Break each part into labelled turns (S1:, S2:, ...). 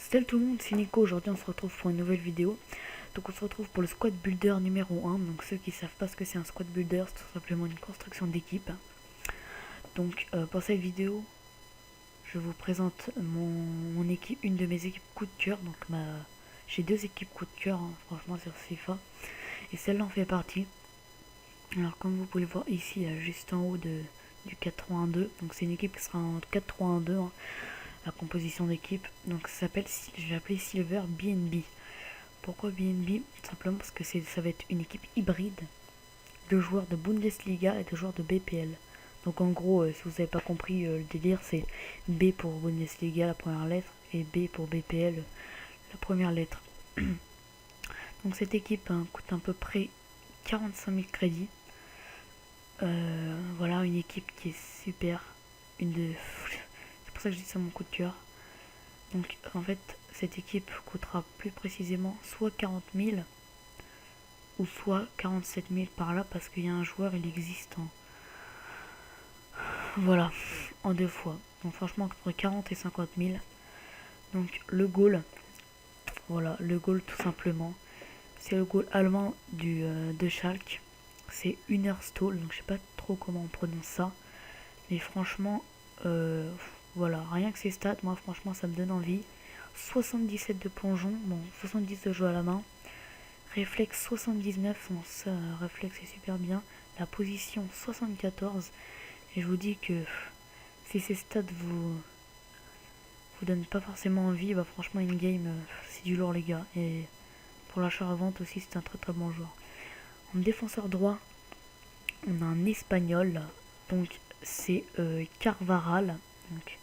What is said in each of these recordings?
S1: Salut tout le monde, c'est Nico. Aujourd'hui on se retrouve pour une nouvelle vidéo. Donc on se retrouve pour le squad builder numéro 1. Donc ceux qui savent pas ce que c'est un squad builder, c'est tout simplement une construction d'équipe. Donc pour cette vidéo, je vous présente mon équipe, une de mes équipes coup de cœur. Donc j'ai deux équipes coup de cœur, hein, franchement sur FIFA. Et celle-là en fait partie. Alors comme vous pouvez le voir ici, juste en haut du 4-3-1-2. Donc c'est une équipe qui sera en 4-3-1-2. Hein, la composition d'équipe. Donc ça s'appelle, je vais appeler Silver BNB. Pourquoi BNB? Simplement parce que ça va être une équipe hybride de joueurs de Bundesliga et de joueurs de BPL. Donc en gros, si vous n'avez pas compris le délire, c'est B pour Bundesliga, la première lettre, et B pour BPL, la première lettre. Donc cette équipe coûte à peu près 45 000 crédits. Voilà, une équipe qui est super. C'est pour ça que je dis ça mon coup de cœur. Donc en fait, cette équipe coûtera plus précisément soit 40 000 ou soit 47 000 par là, parce qu'il y a un joueur, il existe voilà, en deux fois. Donc franchement, entre 40 et 50 000. Donc le goal, voilà, le goal tout simplement, c'est le goal allemand de Schalke. C'est Unerstall, donc je sais pas trop comment on prononce ça. Mais franchement, voilà, rien que ces stats, moi franchement ça me donne envie. 77 de plongeon, bon, 70 de jeu à la main. Réflexe 79, bon, ça, réflexe est super bien. La position 74. Et je vous dis que si ces stats vous donnent pas forcément envie, bah franchement in-game c'est du lourd les gars. Et pour l'achat-revente aussi c'est un très très bon joueur. En défenseur droit, on a un espagnol, donc c'est Carvaral, donc,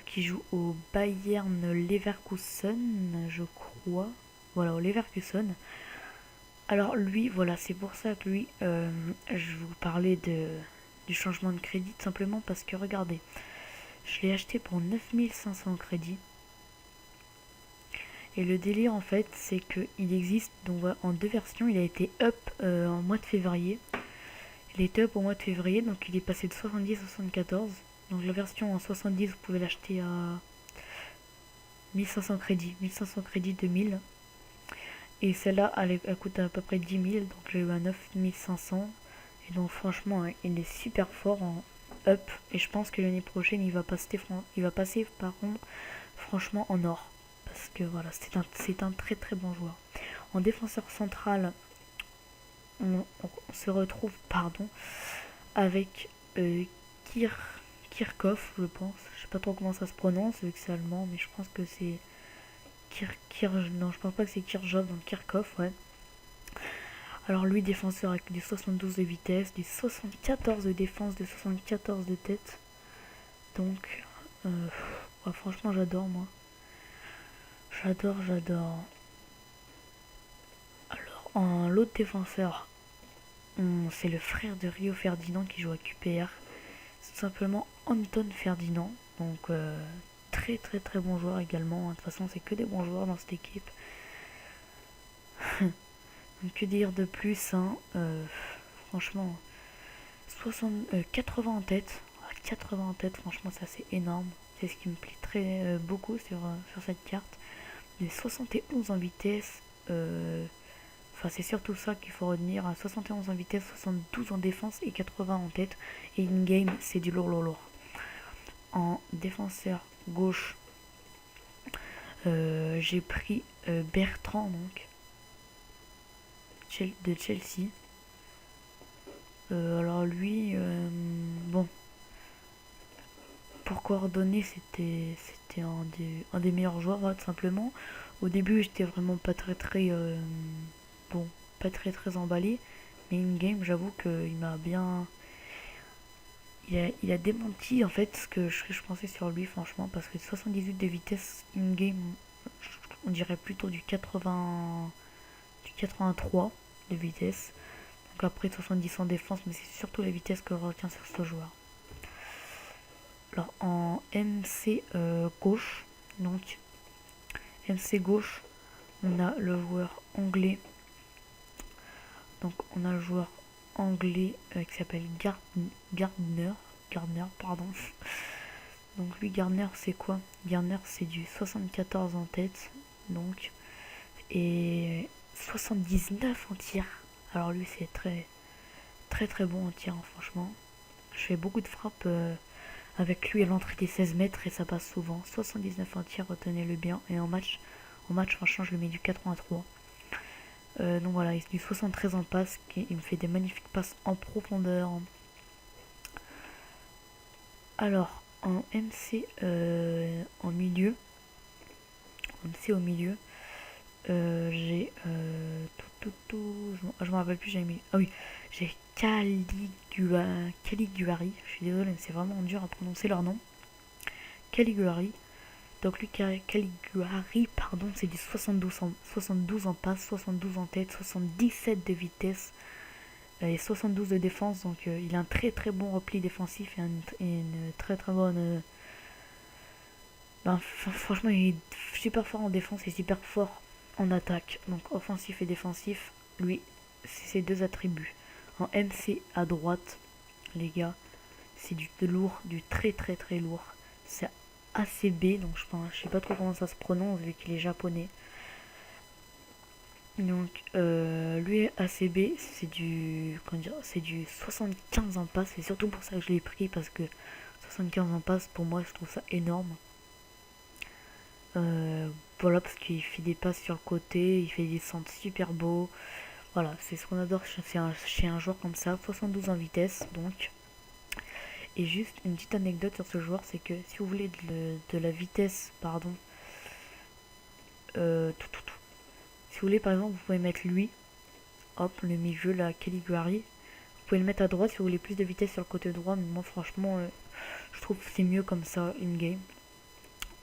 S1: qui joue au Bayern Leverkusen, je crois. Voilà, au Leverkusen. Alors lui, voilà, c'est pour ça que lui, je vous parlais du changement de crédit, tout simplement parce que regardez, je l'ai acheté pour 9500 crédits. Et le délire en fait, c'est qu'il existe donc en deux versions. Il a été up en mois de février. Il a été up au mois de février, donc il est passé de 70 à 74. Donc la version en 70, vous pouvez l'acheter à 1500 crédits, 1500 crédits 2000. Et celle-là, elle coûte à peu près 10 000, donc j'ai eu à 9500. Et donc franchement, il est super fort en up. Et je pense que l'année prochaine, il va passer par contre, franchement, en or. Parce que voilà, c'est un très très bon joueur. En défenseur central, on se retrouve, avec Kirchhoff, je pense. Je sais pas trop comment ça se prononce, vu que c'est allemand, mais je pense que c'est non, je pense pas que c'est Kirchhoff, donc Kirchhoff, ouais. Alors lui, défenseur avec du 72 de vitesse, du 74 de défense, du 74 de tête. Donc, ouais, franchement, j'adore, moi. J'adore. Alors, en l'autre défenseur, c'est le frère de Rio Ferdinand qui joue à QPR. C'est tout simplement Anton Ferdinand. Donc, très très très bon joueur également. De toute façon, c'est que des bons joueurs dans cette équipe. Donc, que dire de plus, hein, franchement, 80 en tête. 80 en tête, franchement, ça c'est énorme. C'est ce qui me plaît très beaucoup sur cette carte. Les 71 en vitesse. Enfin, c'est surtout ça qu'il faut retenir. 71 en vitesse, 72 en défense et 80 en tête. Et in-game, c'est du lourd. En défenseur gauche, j'ai pris Bertrand, donc, de Chelsea. Alors lui, bon, pour coordonner, c'était un des meilleurs joueurs, tout simplement. Au début, j'étais vraiment pas très bon, pas très emballé, mais in game, j'avoue qu'il m'a bien, il a démenti en fait ce que je pensais sur lui, franchement, parce que 78 de vitesse in game, on dirait plutôt du 83 de vitesse. Donc après 70 en défense, mais c'est surtout la vitesse que je retiens sur ce joueur. Alors en MC gauche, donc MC gauche, on a le joueur anglais. Donc on a le joueur anglais qui s'appelle Gardner, pardon. Donc lui, Garner, c'est quoi? Garner, c'est du 74 en tête, donc, et 79 en tir. Alors lui, c'est très très très bon en tir, hein, franchement. Je fais beaucoup de frappes avec lui à l'entrée des 16 mètres et ça passe souvent. 79 en tir, retenez-le bien. Et en match, franchement, je lui mets du 83. Donc voilà, il est du 73 en passe. Il me fait des magnifiques passes en profondeur. Alors, en MC en milieu, MC au milieu, j'ai je me rappelle plus, j'ai mis. Ah oui, j'ai Caliguari. Je suis désolé, mais c'est vraiment dur à prononcer leur nom. Caliguari. Donc lui, Caliguari, pardon, c'est du 72 en passe, 72 en tête, 77 de vitesse et 72 de défense. Donc il a un très très bon repli défensif et une très très bonne. Franchement, il est super fort en défense et super fort en attaque. Donc offensif et défensif, lui, c'est ses deux attributs. En MC à droite, les gars, c'est du lourd, du très très très lourd. C'est ACB, donc je sais pas trop comment ça se prononce vu qu'il est japonais. Donc lui ACB, c'est du 75 en passe. C'est surtout pour ça que je l'ai pris parce que 75 en passe, pour moi, je trouve ça énorme. Voilà, parce qu'il fait des passes sur le côté, il fait des centres super beaux. Voilà, c'est ce qu'on adore chez un joueur comme ça. 72 en vitesse, donc. Et juste une petite anecdote sur ce joueur, c'est que si vous voulez de la vitesse, pardon, si vous voulez par exemple, vous pouvez mettre lui, hop, le milieu, la Caliguari. Vous pouvez le mettre à droite si vous voulez plus de vitesse sur le côté droit, mais moi franchement, je trouve que c'est mieux comme ça, in-game.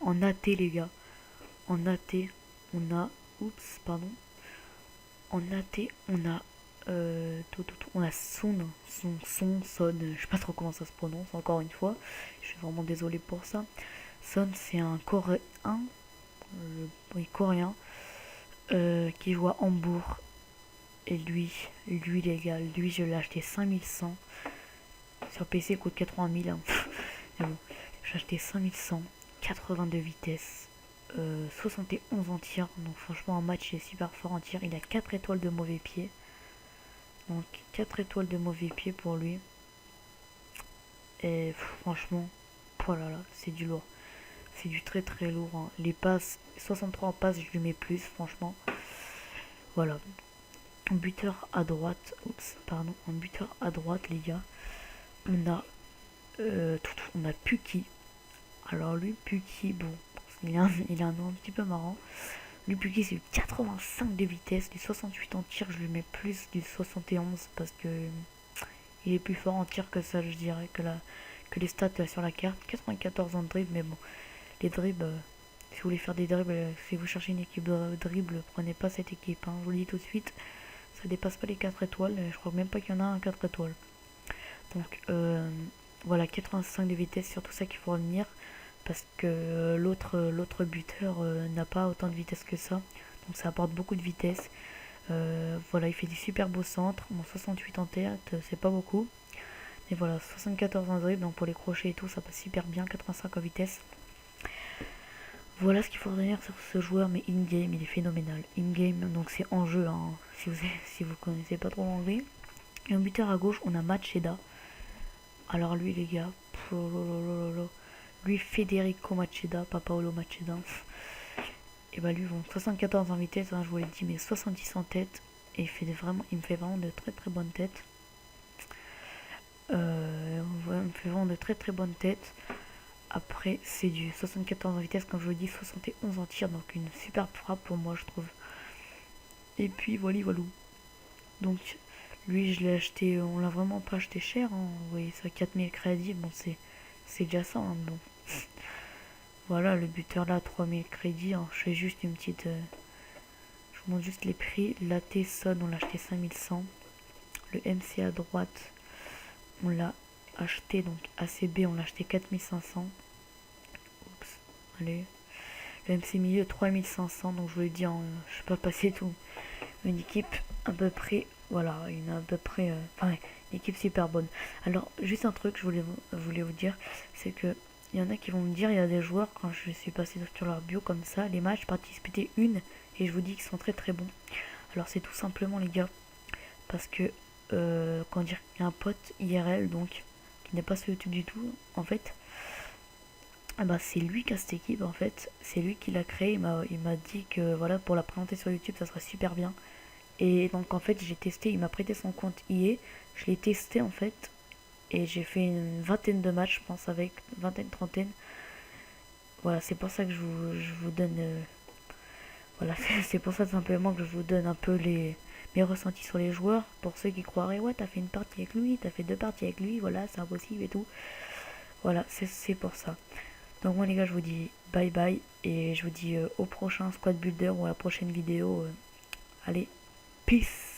S1: En AT, les gars, en AT, on a, oups, pardon, en AT, on a Son, je sais pas trop comment ça se prononce, encore une fois, je suis vraiment désolé pour ça. Son, c'est un coréen, oui, coréen, qui joue à Hambourg. Et lui les gars, lui je l'ai acheté 5100. Sur PC il coûte 80 000. Hein. Mais bon, j'ai acheté 5100, 82 vitesse, 71 en tir. Donc franchement en match il est super fort en tir. Il a 4 étoiles de mauvais pied. Donc 4 étoiles de mauvais pied pour lui. Et franchement, oh là là, c'est du lourd. C'est du très très lourd. Hein. Les passes, 63 en passes, je lui mets plus, franchement. Voilà. En buteur à droite, en buteur à droite, les gars, on a, on a Puki. Alors lui, Puki, bon, il a un nom un petit peu marrant. Lui, Puki, c'est du 85 de vitesse, du 68 en tir, je lui mets plus du 71 parce que il est plus fort en tir que ça, je dirais, que les stats sur la carte. 94 en dribble, mais bon, les dribbles, si vous voulez faire des dribbles, si vous cherchez une équipe de dribble, prenez pas cette équipe, hein, je vous le dis tout de suite. Ça dépasse pas les 4 étoiles, je crois même pas qu'il y en a un 4 étoiles. Donc voilà, 85 de vitesse, surtout ça qu'il faut retenir, parce que l'autre buteur n'a pas autant de vitesse que ça, donc ça apporte beaucoup de vitesse. Voilà, il fait du super beau centre, bon, 68 en tête, c'est pas beaucoup, mais voilà, 74 en dribble, donc pour les crochets et tout, ça passe super bien, 85 en vitesse. Voilà ce qu'il faut retenir sur ce joueur, mais in-game, il est phénoménal. In-game, donc c'est en jeu, hein, si vous connaissez pas trop l'anglais. Et en buteur à gauche, on a Macheda. Alors lui, les gars, lui, Federico Macheda, pas Paolo Macheda. Et bah lui, bon, 74 en vitesse, hein, je vous l'ai dit, mais 70 en tête. Et il me fait vraiment de très très bonnes têtes. Il me fait vraiment de très très bonnes têtes. Après, c'est du 74 en vitesse, comme je vous dis, 71 en tir, donc une super frappe pour moi, je trouve. Et puis, voilà. Donc, lui, je l'ai acheté, on l'a vraiment pas acheté cher, hein. Vous voyez, ça 4000 crédits, bon, c'est déjà ça, hein, bon. Voilà, le buteur là, 3000 crédits, hein. Je fais juste une petite. Je vous montre juste les prix. La Tesson, on l'a acheté 5100. Le MC à droite, on l'a acheté, donc ACB, on l'a acheté 4500. Oups, allez. Le MC milieu 3500, donc je vous l'ai dit, hein, je sais pas passer tout. Une équipe à peu près, voilà, une à peu près, enfin, une équipe super bonne. Alors, juste un truc, je voulais vous dire, c'est que il y en a qui vont me dire, il y a des joueurs, quand je suis passé sur leur bio comme ça, les matchs, participer une, et je vous dis qu'ils sont très très bons. Alors c'est tout simplement les gars, parce que, comment dire, il y a un pote IRL, donc, qui n'est pas sur YouTube du tout, en fait. Ah bah c'est lui qui a cette équipe en fait, c'est lui qui l'a créé, il m'a dit que voilà pour la présenter sur YouTube ça serait super bien. Et donc en fait j'ai testé, il m'a prêté son compte EA, je l'ai testé en fait, et j'ai fait une vingtaine de matchs je pense avec, vingtaine, trentaine. Voilà c'est pour ça que je vous donne, voilà c'est pour ça simplement que je vous donne un peu mes ressentis sur les joueurs, pour ceux qui croiraient ouais t'as fait une partie avec lui, t'as fait deux parties avec lui, voilà c'est impossible et tout. Voilà c'est pour ça. Donc moi les gars je vous dis bye bye et je vous dis au prochain Squad Builder ou à la prochaine vidéo. Allez, peace.